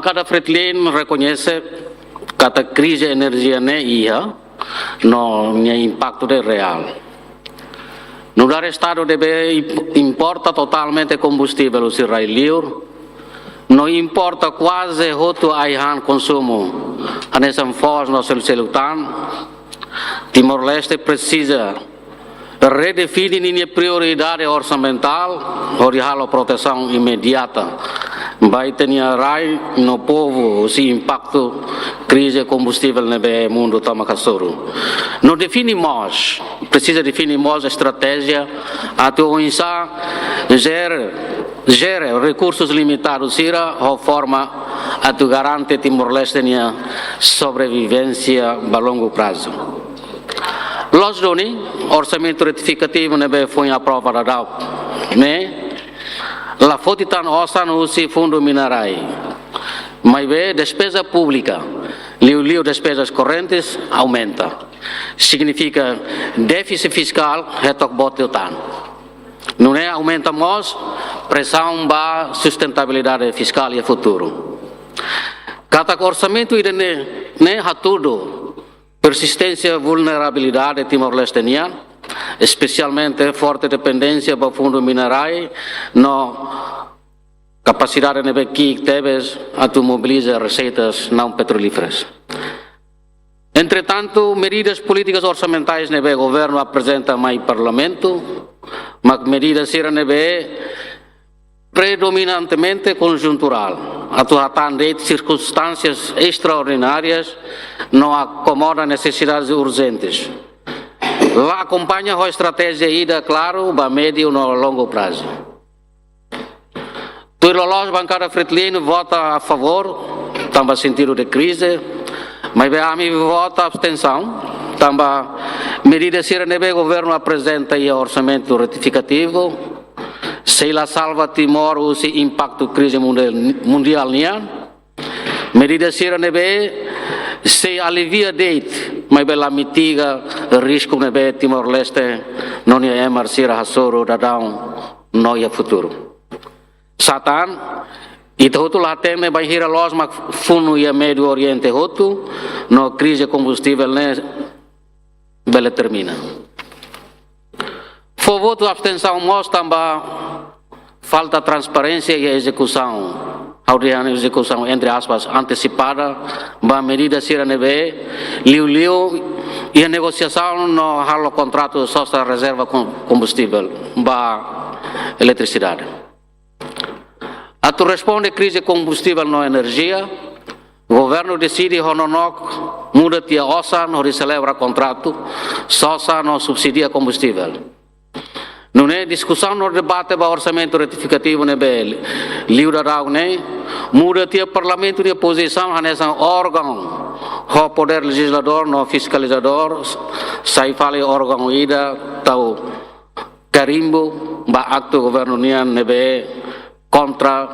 bancada Fretilin reconhece que a crise de energia não tem impacto real. No estado importa totalmente combustível israelino, não importa quase quanto há consumo nessa fase no celular. Timor-Leste precisa redefinir a prioridade orçamental, a proteção imediata. Vai ter no povo esse impacto crise combustível no mundo tamakasoro. Não definimos, precisa definir a estratégia a gera recursos limitados a forma a garante Timor-Leste a sobrevivência a longo prazo. Los doni, orçamento retificativo foi aprovado, la fotitan osan usi fundo minerai, mas despesa pública, liu despesas correntes aumenta, significa déficit fiscal retok boteltan. Não é aumentamos pressão para sustentabilidade fiscal e futuro. Cada orçamento há tudo persistência, vulnerabilidade timor-lesteniana, especialmente forte dependência para fundo minerais, na capacidade de que temos a mobilizar receitas não petrolíferas. Entretanto, medidas políticas orçamentais no governo apresenta mais parlamento, mas medidas serão predominantemente conjuntural, atuando de circunstâncias extraordinárias, não acomoda necessidades urgentes. Lá acompanha a estratégia ida, claro, a médio e longo prazo. A bancada Fretilin vota a favor, também no sentido de crise, mas a mim vota a abstenção, também medidas serão o governo apresenta e orçamento retificativo. Se la salva Timor o se impacto crise mundial medidas serão se alivia date, mas la mitiga risco nebe Timor-Leste não é emergir hasoro dadão no é futuro. Satan itu lá tem vai hira los mak funu e Médio Oriente hotu no crise combustível bele termina. Foi voto abstenção mostra também falta transparência e execução. A execução, entre aspas, antecipada, a medida será liu e a negociação no halo contrato só da reserva combustível, a eletricidade. A tu responde crise combustível na energia, o governo decide hononok muda tia osa no celebra contrato, só no subsidia combustível. Não é discussão no debate do orçamento retificativo nebe livre rau muda tia parlamento de posição nesse órgão o poder legislador no fiscalizador sai fale órgão ida tau carimbo ba acto governo nebe contra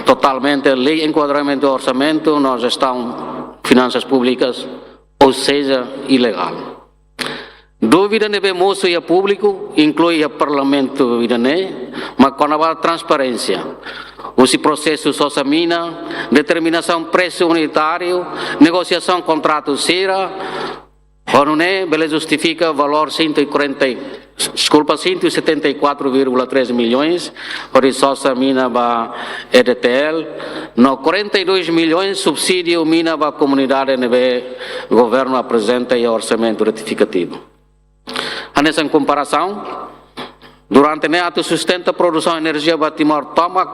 totalmente lei enquadramento do orçamento na gestão finanças públicas, ou seja, ilegal. Dúvida nebe moço e público, inclui o parlamento mas com a transparência. Esse processo só mina, determinação preço unitário, negociação contrato sera, ou não é, ele justifica valor 174,3 milhões, por isso só mina para EDTL, no 42 milhões subsídio mina para a comunidade nebe governo apresenta e orçamento retificativo. Nessa comparação, durante o ato sustenta a produção de energia para Timor Tomac,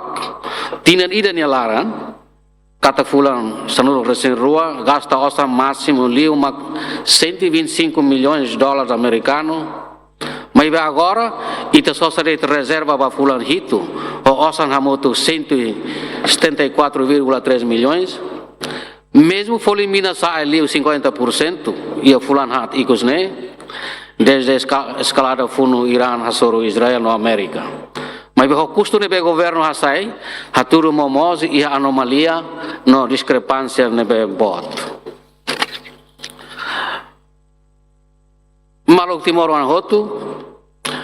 tinha ida nelaran, kata fulan sanul recém rua, gasta osa máximo liu 125 milhões de dólares americanos, mas agora, ita só será reserva para fulan hito, o osa hamoto 174,3 milhões, mesmo foi elimina sa liu 50%, e a fulan hat ikos desde a escalada fundo Irã, Hasoro, Israel, na América. Mas o custo do governo Hassai, a tudo momos e a anomalia, na discrepância no bot. Malok Timor Wanhotu,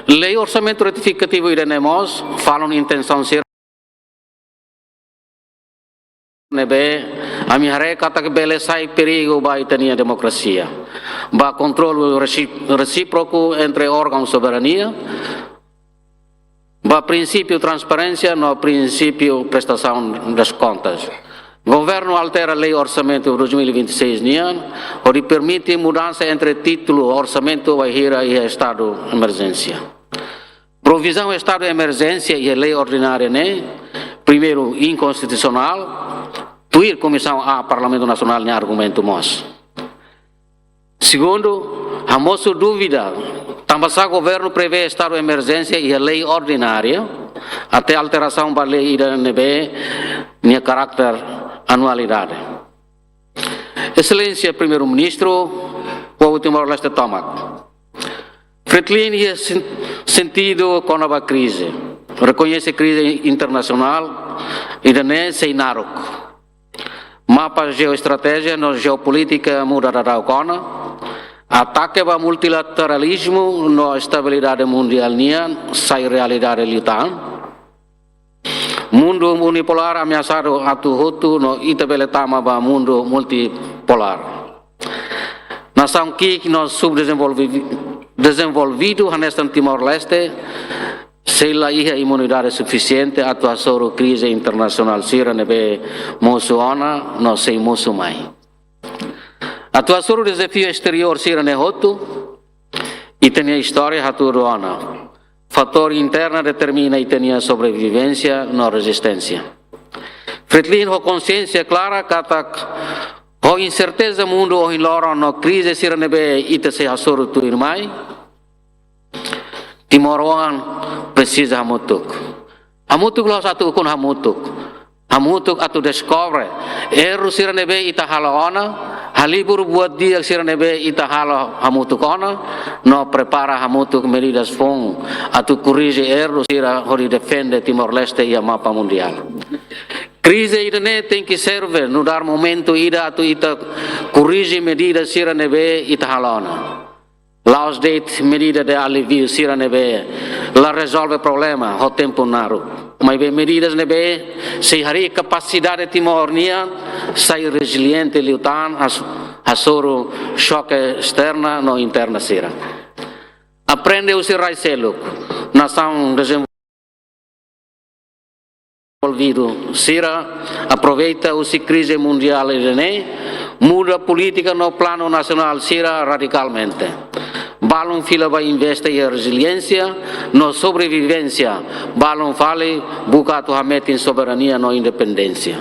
lei orçamento retificativo irenemos, falam intenção ser nebe a minha kata que beleza perigo ba itania democracia ba controle recíproco entre órgãos de soberania ba princípio transparência no princípio prestação das contas. Governo altera a lei orçamento de 2026 onde permite mudança entre título orçamento e estado de emergência. Provisão estado de emergência e a lei ordinária primeiro inconstitucional, tuir comissão a Parlamento Nacional argumento mos. Segundo, a moço dúvida, também o governo prevê estado de emergência e a lei ordinária até alteração da lei da NB em caráter anualidade. Excelência Primeiro-Ministro, povo Timor-Leste toma. Fretilin é sentido com a crise. Reconhece a crise internacional e não sei narok. Mapa geoestratégia na geopolítica muda da cona. Ataque ao multilateralismo na estabilidade mundial sai realidade litan. Mundo unipolar ameaçado atu no itabeletama ba mundo multipolar. Nação que nós subdesenvolvido nesta Timor-Leste se lá a imunidade suficiente atuação da crise internacional sira nebe moçoana não sei moço mais. Atuação do desafio exterior sira nehoto e tem a história haturuana. Fator interno determina e tem a sobrevivência na resistência. Fretilin a consciência clara katak a incerteza mundo o loro na crise sira nebe ita se hasoro tu irmai. Timoroan precisa hamutuk. Hamutuk lo satu kun hamutuk. Hamutuk atu descobre. Sira nebe ita halaona. Halibur buat dia sira nebe ita hala hamutukona. No prepara hamutuk medidas fong. Atu corrige sira hori defende Timor-Leste e a mapa mundial. Crise idane tem que serve no dar momento ida atu ita corrige medidas sira nebe ita halona. Laos date medida de alivio sira nebe la resolve problema ho tempo naru. Mas bem medidas nebe se hari capacidade timornia sai resiliente lutan a soro choque externa no interna sira. Aprende o sirai seluk nação desenvolvido sira aproveita o crise mundial e muda política no plano nacional sira radicalmente. Balon fila vai investir em resiliência, na sobrevivência. Balon fale, bucato hamet em soberania, na independência.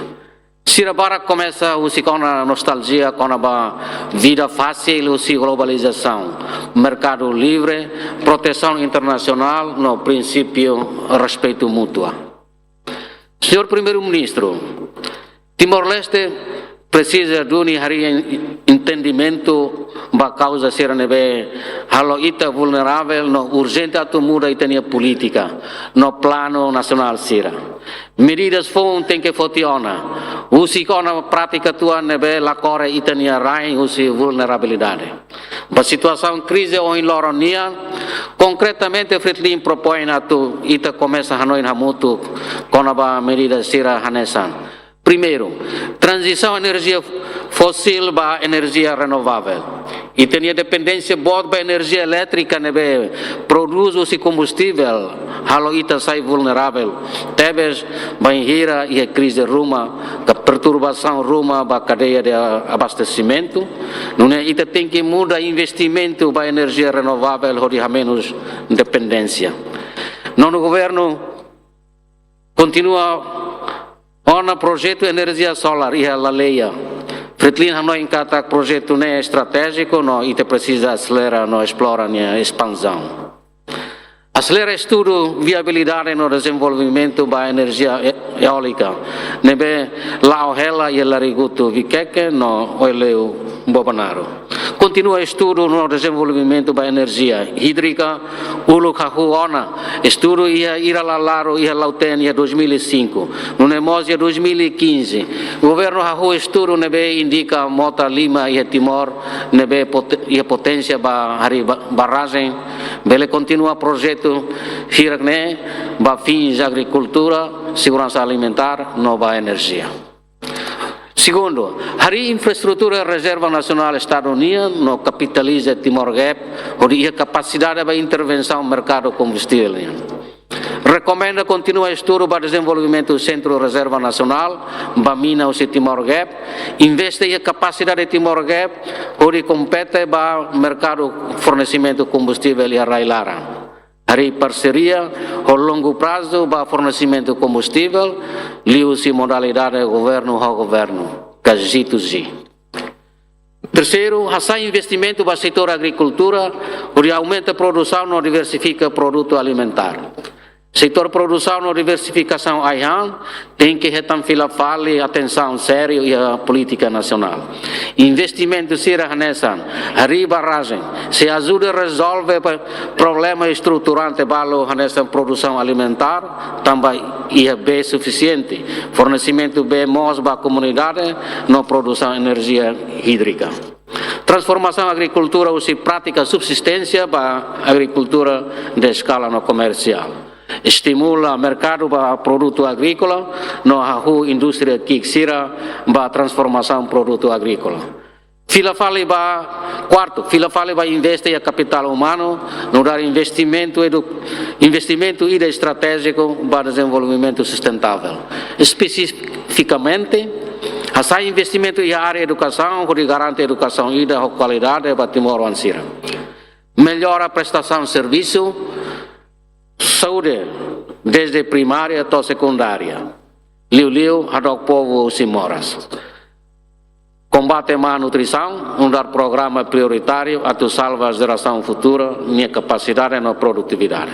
Sira bara começa com a nostalgia, com a vida fácil, a globalização, mercado livre, proteção internacional, no princípio respeito mútuo. Senhor Primeiro-Ministro, Timor-Leste precisa de entendimento da causa ser nebe halo ita vulnerável no urgente atumura itania política no plano nacional sira. Medidas fon tem que funcionar. Usi kona prática tua nebe la core itania rai usi vulnerabilidade. Ba situação crise o in loronia concretamente Fretilin propõe atu ita começa hanoi hamutu kona ba medidas sira hanesan. Primeiro, transição energia fóssil para energia renovável. E tem a dependência boa da energia elétrica, nebe produz o combustível, halo ita sai vulnerável. Tebes banhira e a crise ruma, a perturbação ruma para a cadeia de abastecimento. Não é ita tem que mudar investimento para energia renovável, onde há menos dependência. Não o governo continua on projeto energia solar e a leia. Fretilin não encata projeto nem estratégico, não e te precisa acelerar, não explora a expansão. Acelera estudo viabilidade no desenvolvimento da energia eólica. Nebe lá o hela e la riguto vikeke no oileu bobanaro. Continua estudo no desenvolvimento da energia hídrica, ulukahuona. Estudo ia ira lalaro ia lauten ia 2005. No nemosia 2015. O governo hahu estudo nebe indica Mota Lima e Timor nebe ia potência ba hari barragem. Bele continua projeto Hiragne, ba fins agricultura, segurança alimentar, nova energia. Segundo, hari infraestrutura reserva nacional Estados Unidos no capitaliza Timor-Leste onde a capacidade de intervenção no mercado combustível. Recomenda continuar estudo para desenvolvimento do Centro Reserva Nacional, para Minas e Timor-Leste, investe em capacidade de Timor-Leste onde compete para o mercado fornecimento de combustível e arrailara. Hari parceria ao longo prazo para fornecimento de combustível, lios e modalidade de governo ao governo, casito-zi. Terceiro, há investimento para o setor agricultura, onde aumenta a produção e diversifica o produto alimentar. Setor produção e diversificação AIAN tem que retanfila fale atenção séria e a política nacional. Investimento sira hanesan, hari barragem, se ajuda a resolver problema estruturante balo hanesan produção alimentar, também é bem suficiente. Fornecimento bem mos para a comunidade, não produção de energia hídrica. Transformação da agricultura usa prática subsistência para a agricultura de escala no comercial. Estimula o mercado para produto agrícola, no a indústria que sira para transformação produto agrícola. Quarto, fila fale para investir em capital humano, no dar investimento e estratégico para desenvolvimento sustentável. Especificamente, há investimento em área de educação, que garante a educação e a qualidade para Timor-Leste. Melhora a prestação de serviço, saúde, desde primária até secundária. Liu, ao povo Simoras. Combate a má nutrição, dar programa prioritário a tu salva a geração futura, minha capacidade e produtividade.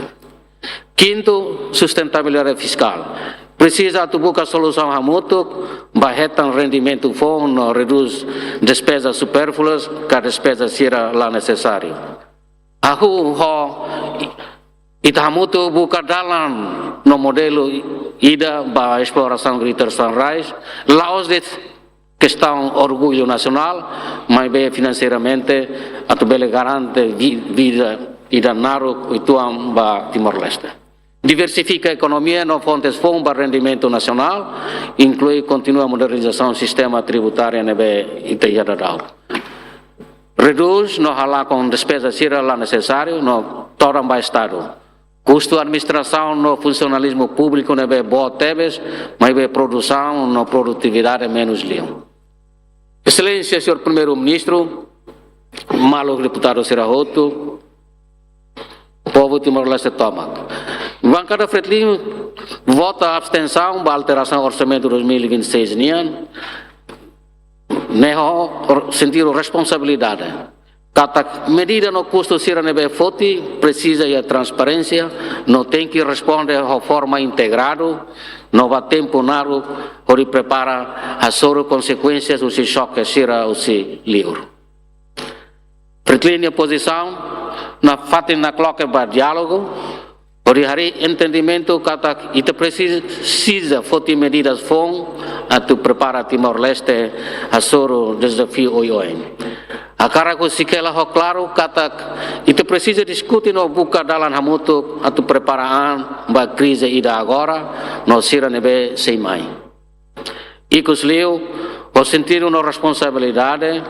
Quinto, sustentabilidade fiscal. Precisa tu buscar solução a mútuo, barreta o rendimento fundo, reduz despesas supérfluas, que a despesa seja lá necessário. Itahamutu buka dalam no modelo ida ba exploração Greater Sunrise, laos de questão orgulho nacional, mas bem financeiramente a tu bele garante vida ida naru ituam ba Timor-Leste. Diversifica a economia no fontes fundo para rendimento nacional, inclui continua a modernização do sistema tributário nebe itaiadadau. Reduz no halá com despesa sira lá necessário no toram ba Estado. Custo de administração no funcionalismo público não é boa teves, mas é produção no produtividade menos liam. Excelência, senhor primeiro-ministro, malo deputado Serahoto, povo Timor-Leste toma. Bancada Fretlin vota a abstenção para a alteração do orçamento 2026 nian, neho sentir responsabilidade. Cada medida no custo sira nebe foti precisa de transparência, não tem que responder de forma integrada, não vai tempo naro, onde prepara as consequências do choque sira o livro. Preclina a posição, na fatin na cloca para diálogo, onde hari entendimento kata ita precisa foti medidas fom, a tu prepara Timor-Leste a desafio oioen. A cara que se quer claro, kata itu precisa discutir no buka dalam hamutu atau preparaan ba crise ida agora no sira nebe sei mai. Ikos liu o sentir uma responsabilidade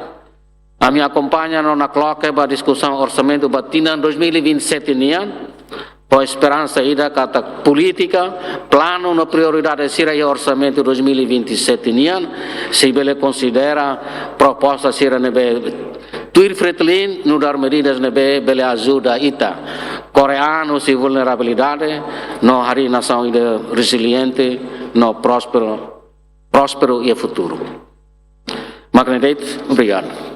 a me acompanha no na cloca ba discussão orçamento batina 2027 nian po esperança ida kata política plano no prioridade sira e orçamento 2027 nian se bele considera proposta sira nebe Tuir Fretlin no dar medidas nebe bele ajuda ita coreanos e vulnerabilidade no hari nação ida resiliente no próspero e futuro. Magnetite, obrigado.